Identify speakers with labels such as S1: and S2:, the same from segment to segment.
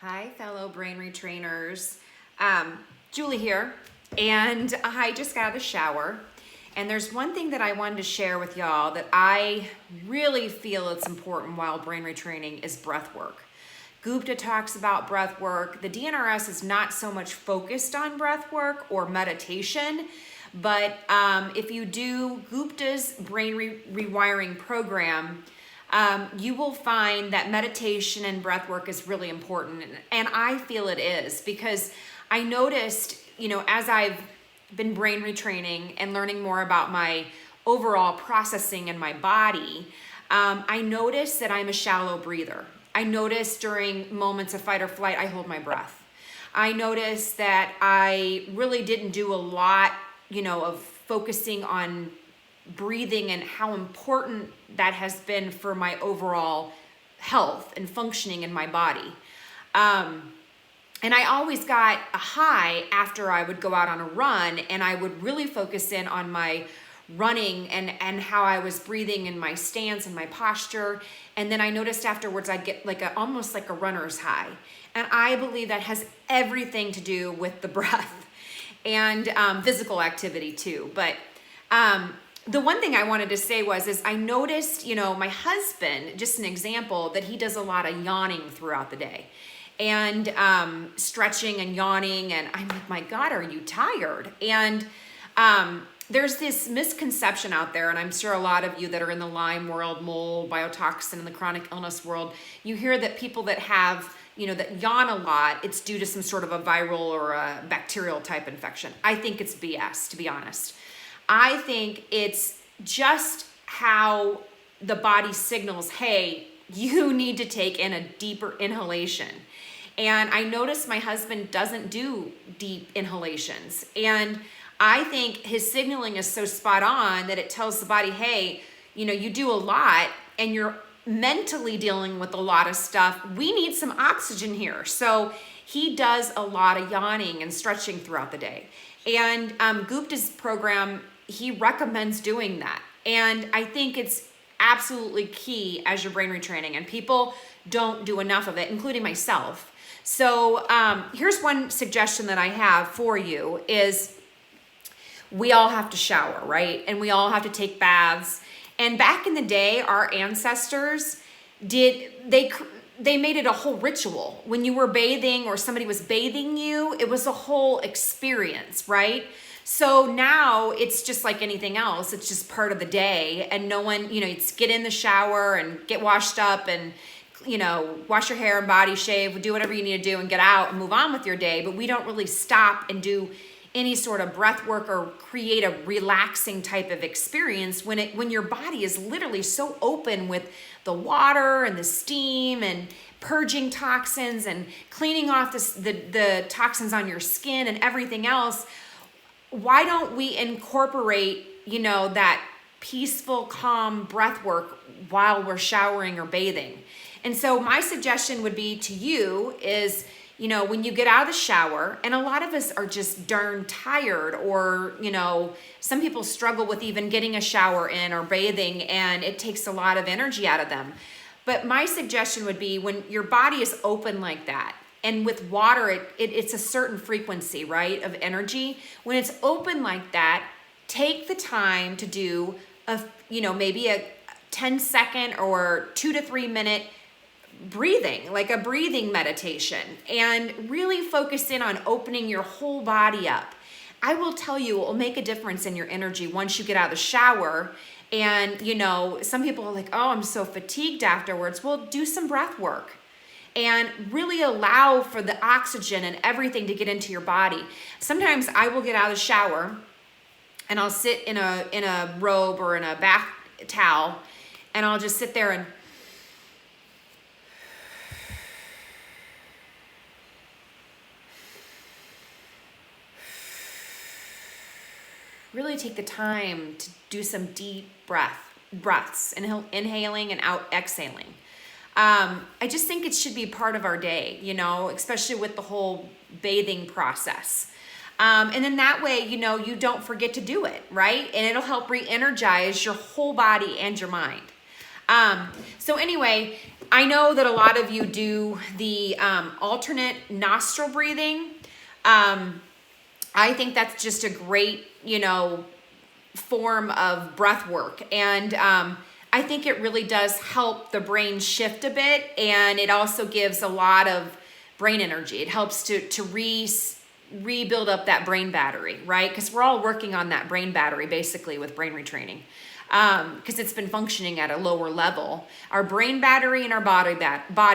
S1: Hi, fellow brain retrainers. Julie here, and I just got out of the shower, and there's one thing that I wanted to share with y'all that I really feel it's important while brain retraining is breath work. Gupta talks about breath work. The DNRS is not so much focused on breath work or meditation, but if you do Gupta's brain rewiring program, you will find that meditation and breath work is really important. And I feel it is because I noticed, as I've been brain retraining and learning more about my overall processing in my body, I noticed that I'm a shallow breather. I noticed during moments of fight or flight, I hold my breath. I noticed that I really didn't do a lot, of focusing on breathing and how important that has been for my overall health and functioning in my body. And I always got a high after I would go out on a run, and I would really focus in on my running and how I was breathing and my stance and my posture. And then I noticed afterwards I'd get almost like a runner's high. And I believe that has everything to do with the breath and physical activity too. But the one thing I wanted to say is I noticed, my husband, just an example, that he does a lot of yawning throughout the day and stretching and yawning. And I'm like, my God, are you tired? And there's this misconception out there, and I'm sure a lot of you that are in the Lyme world, mold, biotoxin, and the chronic illness world, you hear that people that have, that yawn a lot, it's due to some sort of a viral or a bacterial type infection. I think it's BS, to be honest. I think it's just how the body signals, hey, you need to take in a deeper inhalation. And I noticed my husband doesn't do deep inhalations. And I think his signaling is so spot on that it tells the body, hey, you do a lot and you're mentally dealing with a lot of stuff. We need some oxygen here. So he does a lot of yawning and stretching throughout the day. And Gupta's program, he recommends doing that. And I think it's absolutely key as you're brain retraining, and people don't do enough of it, including myself. So here's one suggestion that I have for you is we all have to shower, right? And we all have to take baths. And back in the day, our ancestors they made it a whole ritual. When you were bathing or somebody was bathing you, it was a whole experience, right? So now it's just like anything else. It's just part of the day, and no one, it's get in the shower and get washed up and, wash your hair and body shave, do whatever you need to do and get out and move on with your day. But we don't really stop and do any sort of breath work or create a relaxing type of experience when your body is literally so open with the water and the steam and purging toxins and cleaning off the toxins on your skin and everything else. Why don't we incorporate, that peaceful, calm breath work while we're showering or bathing? And so my suggestion would be to you is, when you get out of the shower, and a lot of us are just darn tired, or, some people struggle with even getting a shower in or bathing, and it takes a lot of energy out of them. But my suggestion would be when your body is open like that, and with water, it's a certain frequency, right, of energy. When it's open like that, take the time to do maybe a 10-second or 2 to 3 minute breathing, like a breathing meditation, and really focus in on opening your whole body up. I will tell you, it will make a difference in your energy once you get out of the shower. And, some people are like, oh, I'm so fatigued afterwards. Well, do some breath work and really allow for the oxygen and everything to get into your body. Sometimes I will get out of the shower and I'll sit in a robe or in a bath towel, and I'll just sit there and really take the time to do some deep breaths, inhaling and exhaling. I just think it should be part of our day, especially with the whole bathing process. And then that way, you don't forget to do it, right? And it'll help re-energize your whole body and your mind. So anyway, I know that a lot of you do the alternate nostril breathing. I think that's just a great, form of breath work. And I think it really does help the brain shift a bit. And it also gives a lot of brain energy. It helps to rebuild up that brain battery, right? Because we're all working on that brain battery basically with brain retraining. Because it's been functioning at a lower level. Our brain battery and our body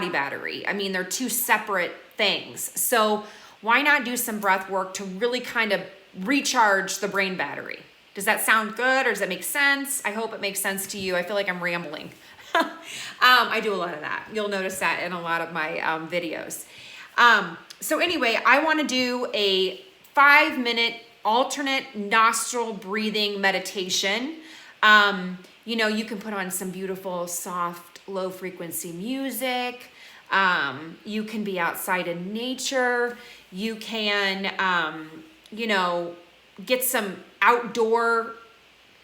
S1: battery, I mean, they're two separate things. So why not do some breath work to really kind of recharge the brain battery? Does that sound good, or does that make sense? I hope it makes sense to you. I feel like I'm rambling. I do a lot of that. You'll notice that in a lot of my videos. So anyway, I want to do a 5-minute alternate nostril breathing meditation. You can put on some beautiful, soft, low frequency music. You can be outside in nature. You can, get some outdoor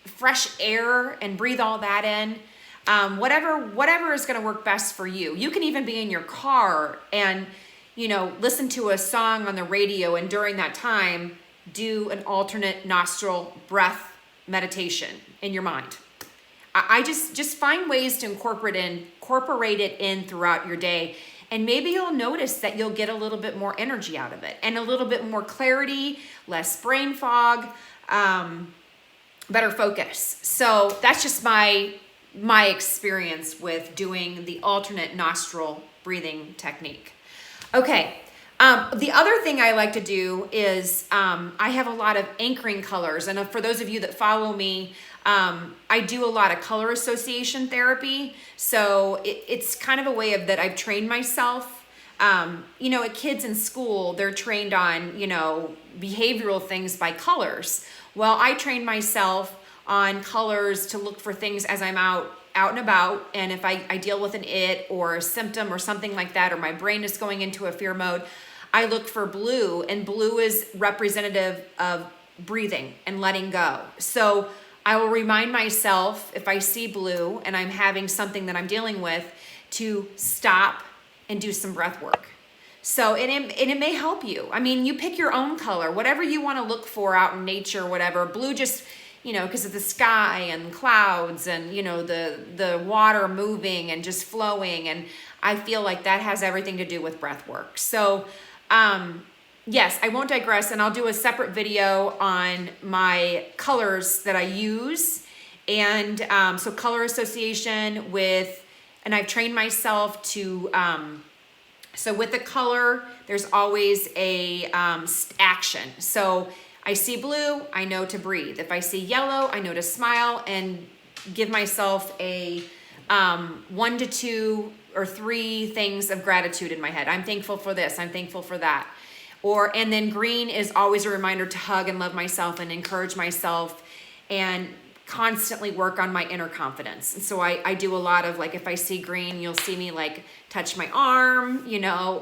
S1: fresh air and breathe all that in. Whatever is going to work best for you. You can even be in your car and, listen to a song on the radio, and during that time, do an alternate nostril breath meditation in your mind. I just find ways to incorporate it in throughout your day. And maybe you'll notice that you'll get a little bit more energy out of it, and a little bit more clarity, less brain fog, better focus. So that's just my experience with doing the alternate nostril breathing technique. Okay. The other thing I like to do is I have a lot of anchoring colors. And for those of you that follow me, I do a lot of color association therapy. So it's kind of a way that I've trained myself. At kids in school, they're trained on, behavioral things by colors. Well, I train myself on colors to look for things as I'm out and about. And if I deal with an it or a symptom or something like that, or my brain is going into a fear mode, I look for blue, and blue is representative of breathing and letting go. So I will remind myself, if I see blue and I'm having something that I'm dealing with, to stop and do some breath work. So, and it may help you. I mean, you pick your own color, whatever you want to look for out in nature, whatever. Blue just, because of the sky and clouds and, the water moving and just flowing. And I feel like that has everything to do with breath work. So, yes, I won't digress, and I'll do a separate video on my colors that I use. And so color association and I've trained myself to, so with the color, there's always a action. So I see blue, I know to breathe. If I see yellow, I know to smile and give myself a 1 to 2 or 3 things of gratitude in my head. I'm thankful for this, I'm thankful for that. And then green is always a reminder to hug and love myself and encourage myself and constantly work on my inner confidence. And so I do a lot of, like, if I see green, you'll see me like touch my arm,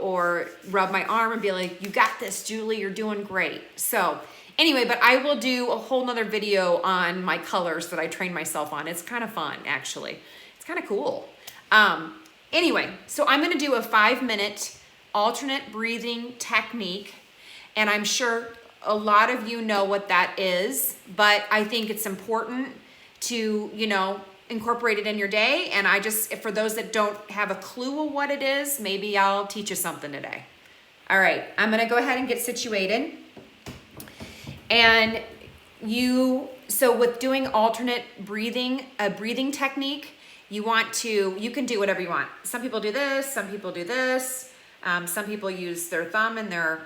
S1: or rub my arm and be like, you got this, Julie, you're doing great. So anyway, but I will do a whole nother video on my colors that I train myself on. It's kind of fun, actually. It's kind of cool. Anyway, so I'm going to do a 5-minute alternate breathing technique, and I'm sure a lot of you know what that is, but I think it's important to, incorporate it in your day. And for those that don't have a clue of what it is, maybe I'll teach you something today. All right, I'm going to go ahead and get situated. And so with doing alternate breathing, a breathing technique, you can do whatever you want. Some people do this, some people do this. Some people use their thumb and their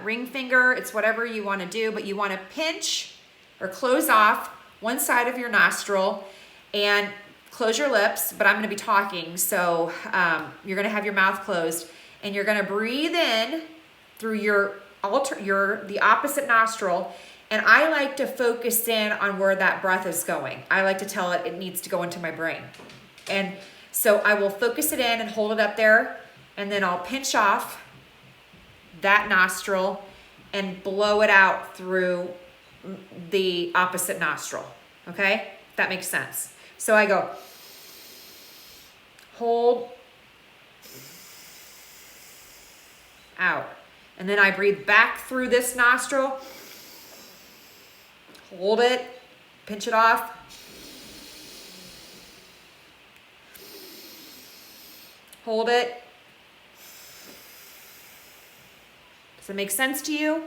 S1: ring finger. It's whatever you want to do, but you want to pinch or close off one side of your nostril and close your lips, but I'm going to be talking, so you're going to have your mouth closed, and you're going to breathe in through the opposite nostril. And I like to focus in on where that breath is going. I like to tell it needs to go into my brain. And so I will focus it in and hold it up there, and then I'll pinch off that nostril and blow it out through the opposite nostril, okay? That makes sense. So I go, hold, out. And then I breathe back through this nostril. Hold it, pinch it off. Hold it. Does that make sense to you?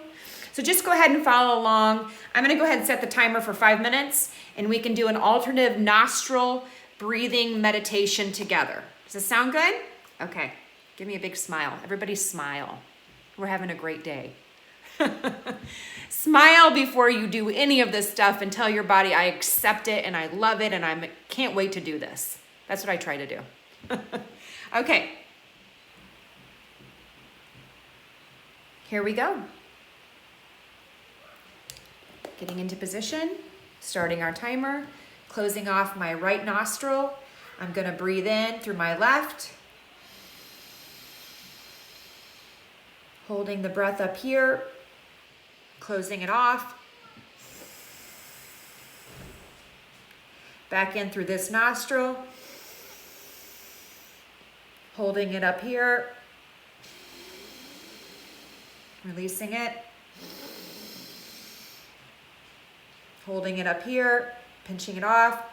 S1: So just go ahead and follow along. I'm gonna go ahead and set the timer for 5 minutes, and we can do an alternative nostril breathing meditation together. Does this sound good? Okay, give me a big smile. Everybody smile. We're having a great day. Smile before you do any of this stuff and tell your body, I accept it and I love it and I can't wait to do this. That's what I try to do. Okay. Here we go. Getting into position, starting our timer, closing off my right nostril. I'm gonna breathe in through my left. Holding the breath up here, closing it off. Back in through this nostril. Holding it up here. Releasing it. Holding it up here, pinching it off.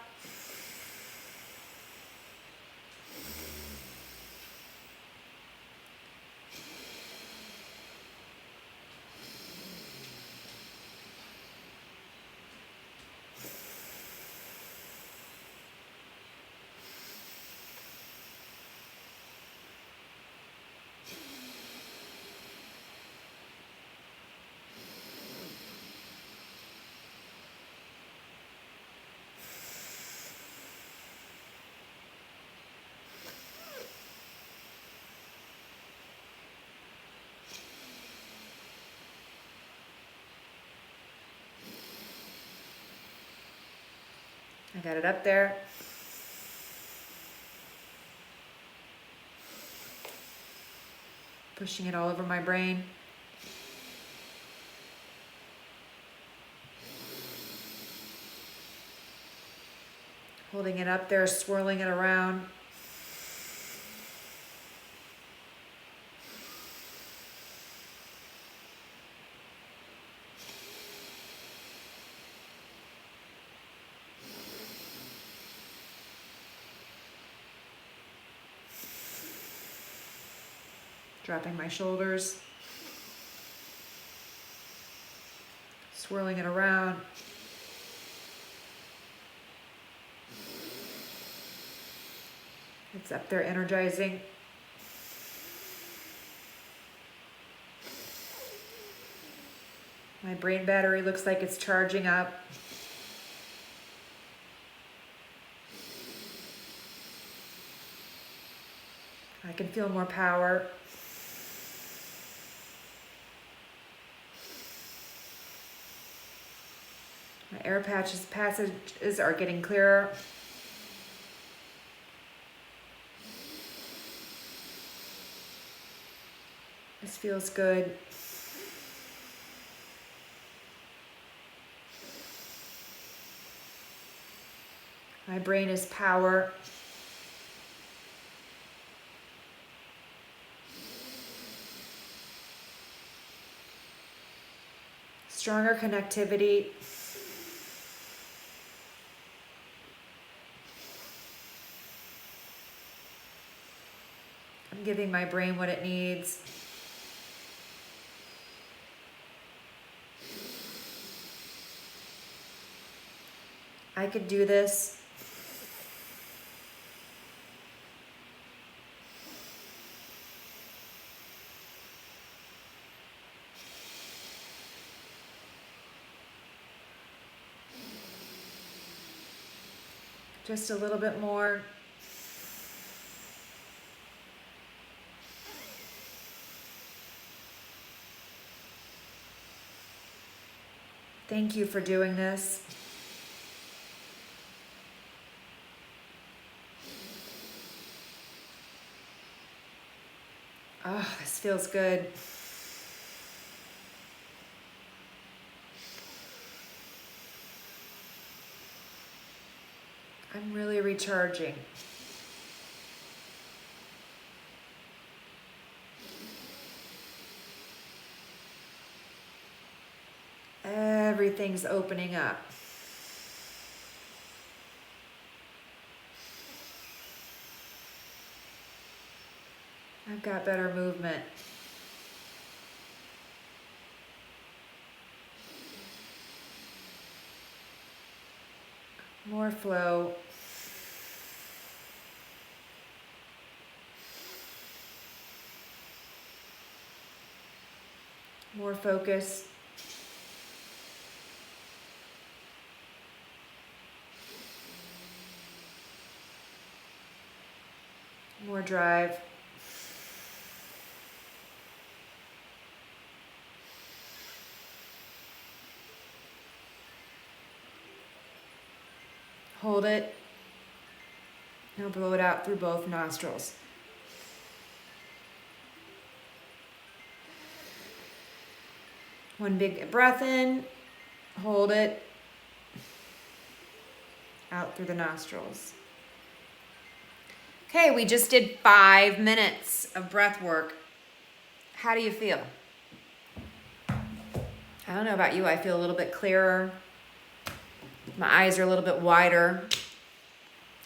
S1: I got it up there. Pushing it all over my brain. Holding it up there, swirling it around. Dropping my shoulders, swirling it around. It's up there energizing. My brain battery looks like it's charging up. I can feel more power. My air passages are getting clearer. This feels good. My brain is power. Stronger connectivity. I'm giving my brain what it needs. I could do this. Just a little bit more. Thank you for doing this. Oh, this feels good. I'm really recharging. everything's opening up. I've got better movement. More flow. More focus. More drive. Hold it. Now blow it out through both nostrils. One big breath in, hold it, out through the nostrils. Okay, we just did 5 minutes of breath work. How do you feel? I don't know about you, I feel a little bit clearer. My eyes are a little bit wider.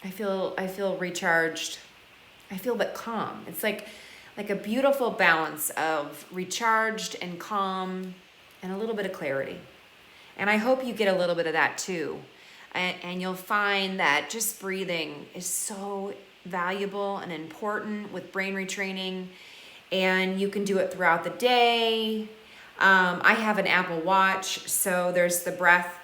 S1: I feel recharged. I feel a bit calm. It's like a beautiful balance of recharged and calm and a little bit of clarity. And I hope you get a little bit of that too. And you'll find that just breathing is so valuable and important with brain retraining. And you can do it throughout the day. I have an Apple Watch, so there's the breath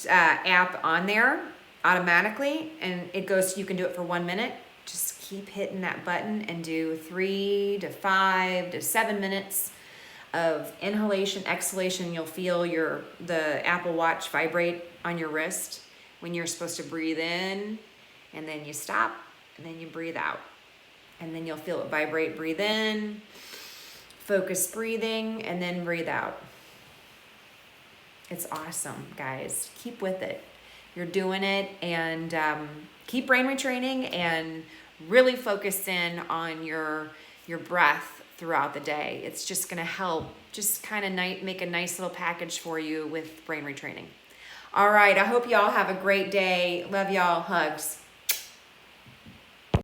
S1: app on there automatically, and it goes, you can do it for 1 minute. Just keep hitting that button and do 3 to 5 to 7 minutes of inhalation, exhalation. You'll feel the Apple Watch vibrate on your wrist when you're supposed to breathe in, and then you stop, and then you breathe out, and then you'll feel it vibrate. Breathe in, focus breathing, and then breathe out. It's awesome, guys. Keep with it. You're doing it, and keep brain retraining and really focus in on your breath throughout the day. It's just going to help just kind of make a nice little package for you with brain retraining. All right, I hope y'all have a great day. Love y'all. Hugs.